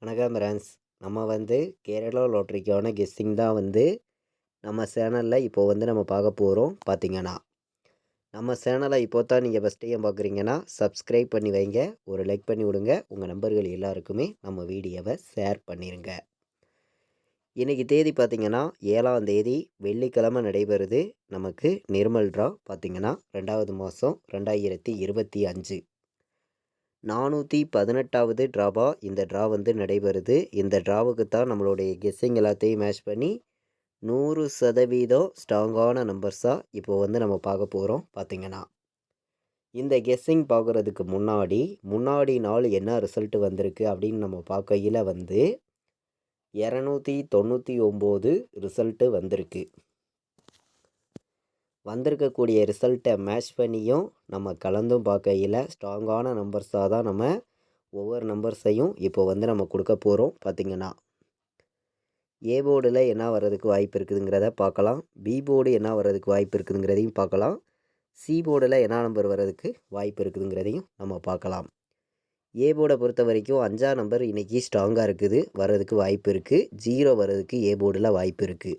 வணக்கம் ஃப்ரெண்ட்ஸ். நம்ம கேரளா லாட்டரிக்கான கெஸ்ஸிங் தான் நம்ம சேனலில் இப்போ நம்ம பார்க்க போகிறோம். பார்த்தீங்கன்னா நம்ம சேனலை இப்போ தான் நீங்கள் ஃபஸ்ட் டைம் பார்க்குறீங்கன்னா சப்ஸ்கிரைப் பண்ணி வைங்க, ஒரு லைக் பண்ணி விடுங்க, உங்கள் நண்பர்கள் எல்லாருக்குமே நம்ம வீடியோவை ஷேர் பண்ணிடுங்க. இன்றைக்கி தேதி பார்த்திங்கன்னா 7ஆம் தேதி வெள்ளிக்கிழமை நடைபெறுது. நமக்கு நிர்மல் ட்ரா பார்த்திங்கன்னா 2வது மாதம் 2025 418வது ட்ராவா இந்த ட்ரா நடைபெறுது. இந்த ட்ராவுக்கு தான் நம்மளுடைய கெஸ்ஸிங் எல்லாத்தையும் மேட்ச் பண்ணி 100% ஸ்ட்ராங்கான நம்பர்ஸாக இப்போ நம்ம பார்க்க போகிறோம். பார்த்திங்கன்னா இந்த கெஸ்ஸிங் பார்க்குறதுக்கு முன்னாடி நாள் என்ன ரிசல்ட் வந்திருக்கு அப்படின்னு நம்ம பார்க்கையில் 299 ரிசல்ட்டு வந்திருக்கக்கூடிய ரிசல்ட்டை மேட்ச் பண்ணியும் நம்ம கலந்தும் பார்க்கையில் ஸ்ட்ராங்கான நம்பர்ஸாக தான் நம்ம ஒவ்வொரு நம்பர்ஸையும் இப்போ நம்ம கொடுக்க போகிறோம். பார்த்திங்கன்னா ஏ போர்டில் என்ன வர்றதுக்கு வாய்ப்பு இருக்குதுங்கிறத பார்க்கலாம். பி போர்டு என்ன வர்றதுக்கு வாய்ப்பு இருக்குதுங்கிறதையும் பார்க்கலாம். சி போர்டில் என்ன நம்பர் வர்றதுக்கு வாய்ப்பு இருக்குதுங்கிறதையும் நம்ம பார்க்கலாம். ஏ போர்டை பொறுத்த வரைக்கும் 5ஆம் நம்பர் இன்றைக்கி ஸ்ட்ராங்காக இருக்குது, வர்றதுக்கு வாய்ப்பு இருக்குது. 0 வர்றதுக்கு ஏ போர்டில் வாய்ப்பு இருக்குது.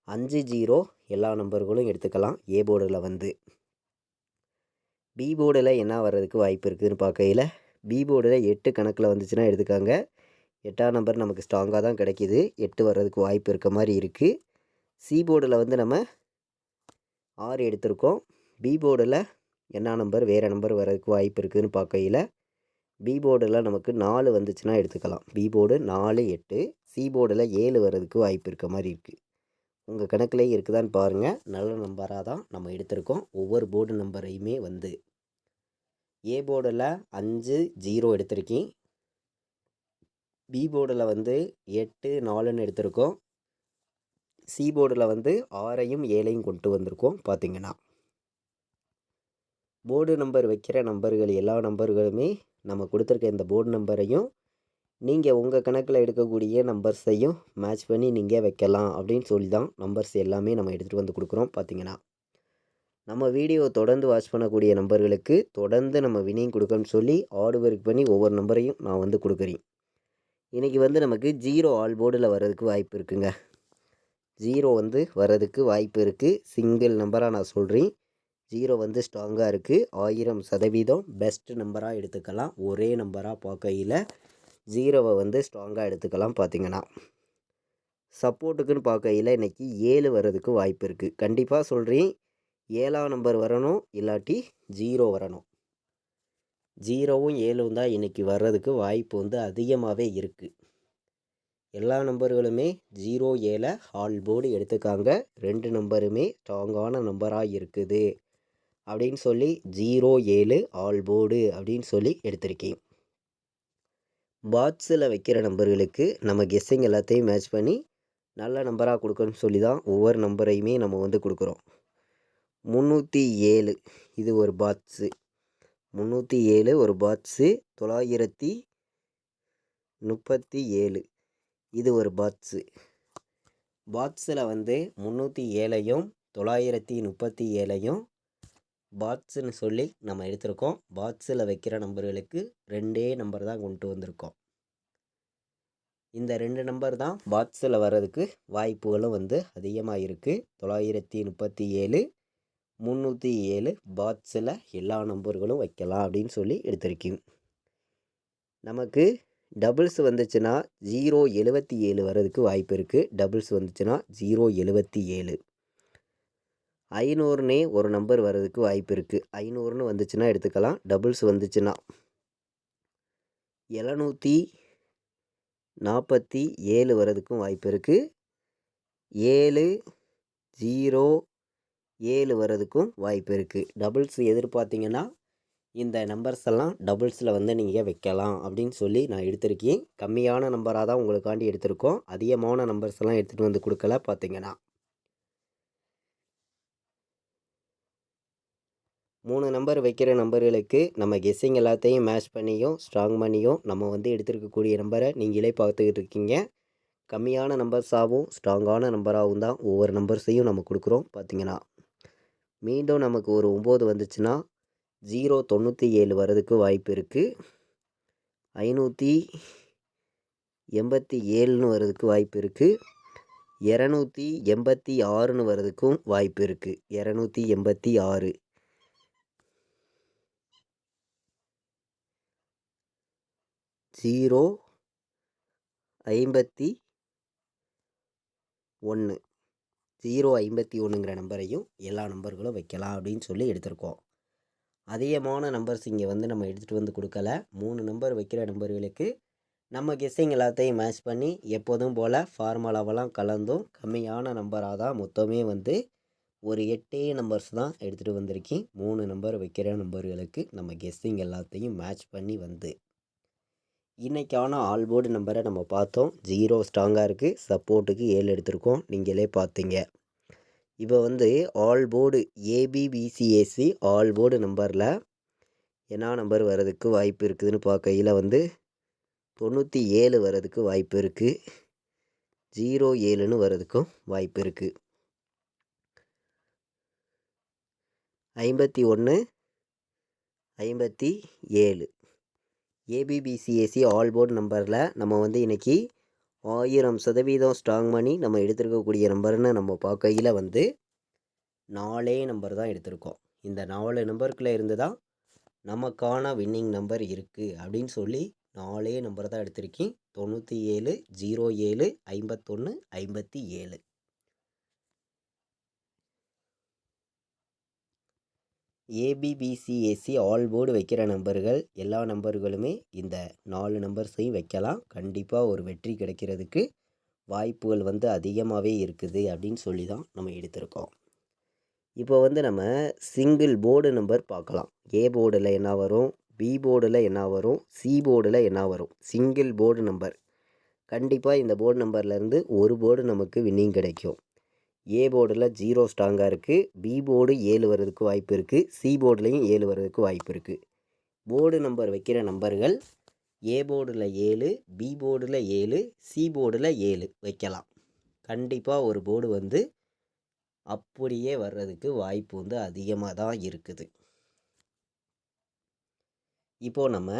5 0 எல்லா நம்பர்களும் எடுத்துக்கலாம். ஏ போர்டில் பி போர்டில் என்ன வர்றதுக்கு வாய்ப்பு இருக்குதுன்னு பார்க்கையில் பி போர்டில் 8 கணக்கில் வந்துச்சுன்னா எடுத்துக்காங்க. 8ஆம் நம்பர் நமக்கு ஸ்ட்ராங்காக தான் கிடைக்கிது, 8 வர்றதுக்கு வாய்ப்பு இருக்க மாதிரி இருக்குது. சி போர்டில் நம்ம 6 எடுத்திருக்கோம். பி போர்டில் என்ன நம்பர் வேறு நம்பர் வர்றதுக்கு வாய்ப்பு இருக்குதுன்னு பார்க்கையில் பி போர்டில் நமக்கு 4 வந்துச்சுன்னா எடுத்துக்கலாம். பி போர்டு 4 8, சி போர்டில் 7 வர்றதுக்கு வாய்ப்பு இருக்க மாதிரி இருக்குது. உங்கள் கணக்கிலே இருக்குதான்னு பாருங்கள். நல்ல நம்பராக தான் நம்ம எடுத்திருக்கோம். ஒவ்வொரு போர்டு நம்பரையுமே ஏ போர்டில் 5 0 எடுத்திருக்கேன். பி போர்டில் 8 4ன்னு எடுத்திருக்கோம். சி போர்டில் 6ஐயும் 7ஐயும் கொண்டு வந்திருக்கோம். பார்த்திங்கன்னா போர்டு நம்பர் வைக்கிற நம்பர்கள் எல்லா நம்பர்களுமே நம்ம கொடுத்துருக்க இந்த போர்டு நம்பரையும் நீங்கள் உங்கள் கணக்கில் எடுக்கக்கூடிய நம்பர்ஸையும் மேட்ச் பண்ணி நீங்கள் வைக்கலாம் அப்படின்னு சொல்லி தான் நம்பர்ஸ் எல்லாமே நம்ம எடுத்துகிட்டு கொடுக்குறோம். பார்த்திங்கன்னா நம்ம வீடியோ தொடர்ந்து வாட்ச் பண்ணக்கூடிய நம்பர்களுக்கு தொடர்ந்து நம்ம வினிங் கொடுக்கணும்னு சொல்லி ஆர்டு ஒர்க் பண்ணி ஒவ்வொரு நம்பரையும் நான் கொடுக்குறேன். இன்றைக்கி நமக்கு 0 ஆல் போர்டில் வர்றதுக்கு வாய்ப்பு இருக்குங்க. 0 வர்றதுக்கு வாய்ப்பு இருக்குது. சிங்கிள் நம்பராக நான் சொல்கிறேன். 0 ஸ்ட்ராங்காக இருக்குது. 1000% பெஸ்ட் நம்பராக எடுத்துக்கலாம். ஒரே நம்பராக பார்க்கையில் 0 ஸ்ட்ராங்காக எடுத்துக்கலாம். பார்த்திங்கன்னா சப்போர்ட்டுக்குன்னு பார்க்கையில் இன்றைக்கி 7 வர்றதுக்கு வாய்ப்பு இருக்குது. கண்டிப்பாக சொல்கிறேன், 7ஆம் நம்பர் வரணும், இல்லாட்டி 0 வரணும். 0வும் 7வும் தான் இன்றைக்கி வர்றதுக்கு வாய்ப்பு அதிகமாகவே இருக்குது. எல்லா நம்பர்களுமே 0 7 ஆல் போர்டு எடுத்துக்காங்க. 2 நம்பருமே ஸ்ட்ராங்கான நம்பராக இருக்குது அப்படின்னு சொல்லி 0 7 ஆல் போர்டு அப்படின்னு சொல்லி எடுத்திருக்கேன். பாக்ஸில் வைக்கிற நம்பர்களுக்கு நம்ம கெஸ்ஸிங் எல்லாத்தையும் மேட்ச் பண்ணி நல்ல நம்பராக கொடுக்கணும்னு சொல்லி தான் ஒவ்வொரு நம்பரையுமே நம்ம கொடுக்குறோம். 307 இது ஒரு பாக்ஸு. 307 ஒரு பாக்ஸு. 937 இது ஒரு பாக்ஸு. பாக்ஸில் 307ஐயும் 937ஐயும் பாக்ஸுன்னு சொல்லி நம்ம எடுத்திருக்கோம். பாக்ஸில் வைக்கிற நம்பர்களுக்கு 2 நம்பர் தான் கொண்டு வந்திருக்கோம். இந்த 2 நம்பர் தான் பாக்ஸில் வர்றதுக்கு வாய்ப்புகளும் அதிகமாக இருக்குது. 937 307 பாக்ஸில் எல்லா நம்பர்களும் வைக்கலாம் அப்படின்னு சொல்லி எடுத்திருக்கேன். நமக்கு டபுள்ஸ் வந்துச்சுன்னா 077 வர்றதுக்கு வாய்ப்பு இருக்குது. டபுள்ஸ் வந்துச்சுன்னா 077. 500னே ஒரு நம்பர் வர்றதுக்கு வாய்ப்பு இருக்குது. 500ன்னு வந்துச்சுன்னா எடுத்துக்கலாம். டபுள்ஸ் வந்துச்சுன்னா 747 வர்றதுக்கும் வாய்ப்பு இருக்குது. 7 0 7 வர்றதுக்கும் வாய்ப்பு இருக்குது. டபுள்ஸ் எதிர்பார்த்திங்கன்னா இந்த நம்பர்ஸ் எல்லாம் டபுள்ஸில் நீங்கள் வைக்கலாம் அப்படின்னு சொல்லி நான் எடுத்திருக்கேன். கம்மியான நம்பராக தான் உங்களுக்காண்டி எடுத்திருக்கோம். அதிகமான நம்பர்ஸ் எல்லாம் எடுத்துகிட்டு கொடுக்கல. பார்த்திங்கன்னா 3 நம்பர் வைக்கிற நம்பர்களுக்கு நம்ம கெஸ்ஸிங் எல்லாத்தையும் மேட்ச் பண்ணியும் ஸ்ட்ராங் பண்ணியும் நம்ம எடுத்துருக்கக்கூடிய நம்பரை நீங்களே பார்த்துக்கிட்டு இருக்கீங்க. கம்மியான நம்பர்ஸாகவும் ஸ்ட்ராங்கான நம்பராகவும் தான் ஒவ்வொரு நம்பர்ஸையும் நம்ம கொடுக்குறோம். பார்த்திங்கன்னா மீண்டும் நமக்கு ஒரு 9 வந்துச்சுன்னா 097 வர்றதுக்கு வாய்ப்பு இருக்குது. 87ன்னு வர்றதுக்கு வாய்ப்பு இருக்குது. 286ன்னு வர்றதுக்கும் வாய்ப்பு இருக்குது. 286 051 051ங்கிற நம்பரையும் எல்லா நம்பர்களும் வைக்கலாம் அப்படின்னு சொல்லி எடுத்திருக்கோம். அதிகமான நம்பர்ஸ் இங்கே வந்து நம்ம எடுத்துகிட்டு வந்து கொடுக்கல. 3 நம்பர் வைக்கிற நம்பர்களுக்கு நம்ம கெஸ்ஸிங் எல்லாத்தையும் மேட்ச் பண்ணி எப்போதும் போல் ஃபார்முலாவெல்லாம் கலந்தும் கம்மியான நம்பராக தான் மொத்தமே வந்து ஒரு 8 நம்பர்ஸ் தான் எடுத்துகிட்டு வந்திருக்கேன். 3 நம்பர் வைக்கிற நம்பர்களுக்கு நம்ம கெஸ்ஸிங் எல்லாத்தையும் மேட்ச் பண்ணி வந்து இன்றைக்கான ஆல் போர்டு நம்பரை நம்ம பார்த்தோம். 0 ஸ்ட்ராங்காக இருக்குது. சப்போர்ட்டுக்கு 7 எடுத்திருக்கோம். நீங்களே பார்த்தீங்க. இப்போ வந்து ஆல் போர்டு ஏபிபிசிஏசி ஆல் போர்டு நம்பரில் என்ன நம்பர் வர்றதுக்கு வாய்ப்பு இருக்குதுன்னு பார்க்கையில் வந்து 97 வர்றதுக்கு வாய்ப்பு இருக்குது. 07ன்னு வர்றதுக்கும் வாய்ப்பு இருக்குது. 51 57 ஏபிபிசிஏசி ஆல் போர்டு நம்பரில் நம்ம வந்து இன்றைக்கி 1000% ஸ்ட்ராங் பண்ணி நம்ம எடுத்துருக்கக்கூடிய நம்பர்னு நம்ம பார்க்கையில் வந்து 4 நம்பர் தான் எடுத்திருக்கோம். இந்த 4 நம்பருக்குள்ளே இருந்து தான் நமக்கான வின்னிங் நம்பர் இருக்குது அப்படின்னு சொல்லி 4 நம்பர் தான் எடுத்திருக்கேன். 97 07 51 57. ஏபிபிசிஏசி ஆல் போர்டு வைக்கிற நம்பர்கள் எல்லா நம்பர்களுமே இந்த 4 நம்பர்ஸையும் வைக்கலாம். கண்டிப்பாக ஒரு வெற்றி கிடைக்கிறதுக்கு வாய்ப்புகள் வந்து அதிகமாகவே இருக்குது அப்படின்னு சொல்லி தான் நம்ம எடுத்திருக்கோம். இப்போ வந்து நம்ம சிங்கிள் போர்டு நம்பர் பார்க்கலாம். ஏ போர்டில் என்ன வரும், பி போர்டில் என்ன வரும், சி போர்டில் என்ன வரும். சிங்கிள் போர்டு நம்பர் கண்டிப்பாக இந்த போர்டு நம்பர்லேருந்து ஒரு போர்டு நமக்கு வின்னிங் கிடைக்கும். ஏ போர்டில் 0 ஸ்ட்ராங்காக இருக்குது. பி போர்டு 7 வர்றதுக்கு வாய்ப்பு இருக்குது. சி போர்டுலேயும் 7 வர்றதுக்கு வாய்ப்பு இருக்குது. போர்டு நம்பர் வைக்கிற நம்பர்கள் ஏ போர்டில் 7, பி போர்டில் 7, சி போர்டில் 7 வைக்கலாம். கண்டிப்பாக ஒரு போர்டு வந்து அப்படியே வர்றதுக்கு வாய்ப்பு வந்து அதிகமாக தான் இருக்குது. இப்போது நம்ம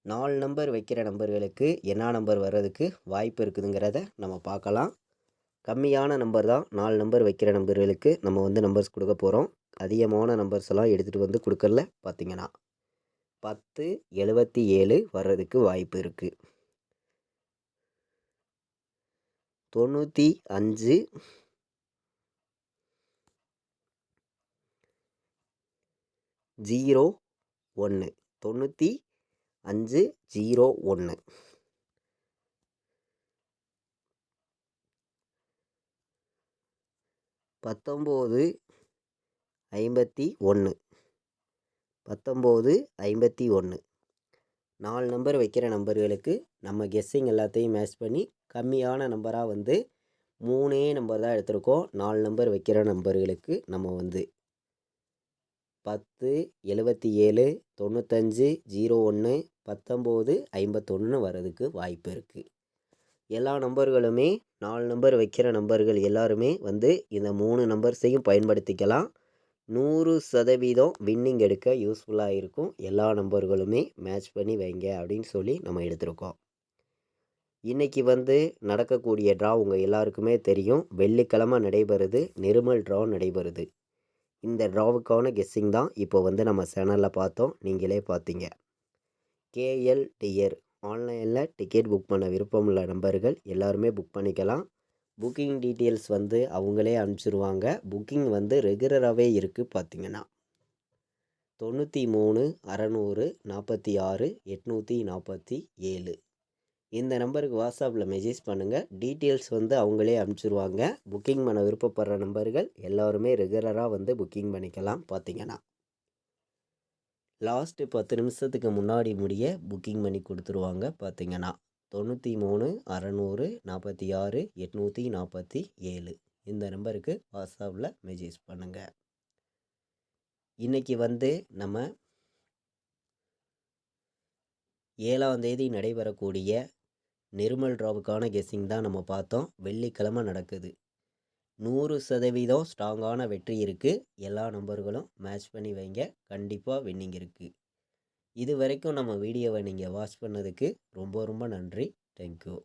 4 நம்பர் வைக்கிற நம்பர்களுக்கு என்ன நம்பர் வர்றதுக்கு வாய்ப்பு இருக்குதுங்கிறத நம்ம பார்க்கலாம். கம்மியான நம்பர் தான் 4 நம்பர் வைக்கிற நம்பர்களுக்கு நம்ம வந்து நம்பர்ஸ் கொடுக்க போகிறோம். அதிகமான நம்பர்ஸ் எல்லாம் எடுத்துகிட்டு வந்து கொடுக்கல. பார்த்திங்கன்னா 10 77 வர்றதுக்கு வாய்ப்பு இருக்குது. 95 01 95 01 19 51 19 51. 4 நம்பர் வைக்கிற நம்பர்களுக்கு நம்ம கெஸ்ஸிங் எல்லாத்தையும் மேட்ச் பண்ணி கம்மியான நம்பராக வந்து 3 நம்பர் தான் எடுத்திருக்கோம். 4 நம்பர் வைக்கிற நம்பர்களுக்கு நம்ம வந்து 10 77 95 01 19 51 வர்றதுக்கு வாய்ப்பு இருக்குது. எல்லா நம்பர்களுமே 4 நம்பர் வைக்கிற நம்பர்கள் எல்லாருமே வந்து இந்த 3 நம்பர்ஸையும் பயன்படுத்திக்கலாம். 100% வின்னிங் எடுக்க யூஸ்ஃபுல்லாக இருக்கும். எல்லா நம்பர்களுமே மேட்ச் பண்ணி வைங்க அப்படின்னு சொல்லி நம்ம எடுத்திருக்கோம். இன்றைக்கி வந்து நடக்கக்கூடிய ட்ரா உங்கள் எல்லாருக்குமே தெரியும். வெள்ளிக்கிழமை நடைபெறுது, நிருமல் ட்ரா நடைபெறுது. இந்த ட்ராவுக்கான கெஸ்ஸிங் தான் இப்போ வந்து நம்ம சேனலில் பார்த்தோம். நீங்களே பார்த்தீங்க. கேஎல்டிஆர் ஆன்லைனில் டிக்கெட் புக் பண்ண விருப்பமுள்ள நம்பர்கள் எல்லாருமே புக் பண்ணிக்கலாம். புக்கிங் டீட்டெயில்ஸ் வந்து அவங்களே அனுப்பிச்சிருவாங்க. புக்கிங் வந்து ரெகுலராகவே இருக்குது. பார்த்திங்கன்னா 93 600 46 847 இந்த நம்பருக்கு வாட்ஸ்அப்பில் மெசேஜ் பண்ணுங்கள். டீட்டெயில்ஸ் வந்து அவங்களே அனுப்பிச்சிருவாங்க. புக்கிங் பண்ண விருப்பப்படுற நம்பர்கள் எல்லாருமே ரெகுலராக வந்து புக்கிங் பண்ணிக்கலாம். பார்த்திங்கன்னா லாஸ்ட்டு 10 நிமிஷத்துக்கு முன்னாடி முடிய புக்கிங் பண்ணி கொடுத்துருவாங்க. பார்த்திங்கன்னா 93 600 46 847 இந்த நம்பருக்கு வாட்ஸ்அப்பில் மெசேஜ் பண்ணுங்கள். இன்றைக்கி வந்து நம்ம 7ஆம் தேதி நடைபெறக்கூடிய நிர்மல் ட்ராவுக்கான கெஸ்ஸிங் தான் நம்ம பார்த்தோம். வெள்ளிக்கிழமை நடக்குது. 100% ஸ்ட்ராங்கான வெற்றி இருக்குது. எல்லா நம்பர்களும் மேட்ச் பண்ணி வைங்க. கண்டிப்பாக வின்னிங் இருக்குது. இது வரைக்கும் நம்ம வீடியோவை நீங்கள் வாட்ச் பண்ணதுக்கு ரொம்ப ரொம்ப நன்றி. தேங்க்யூ.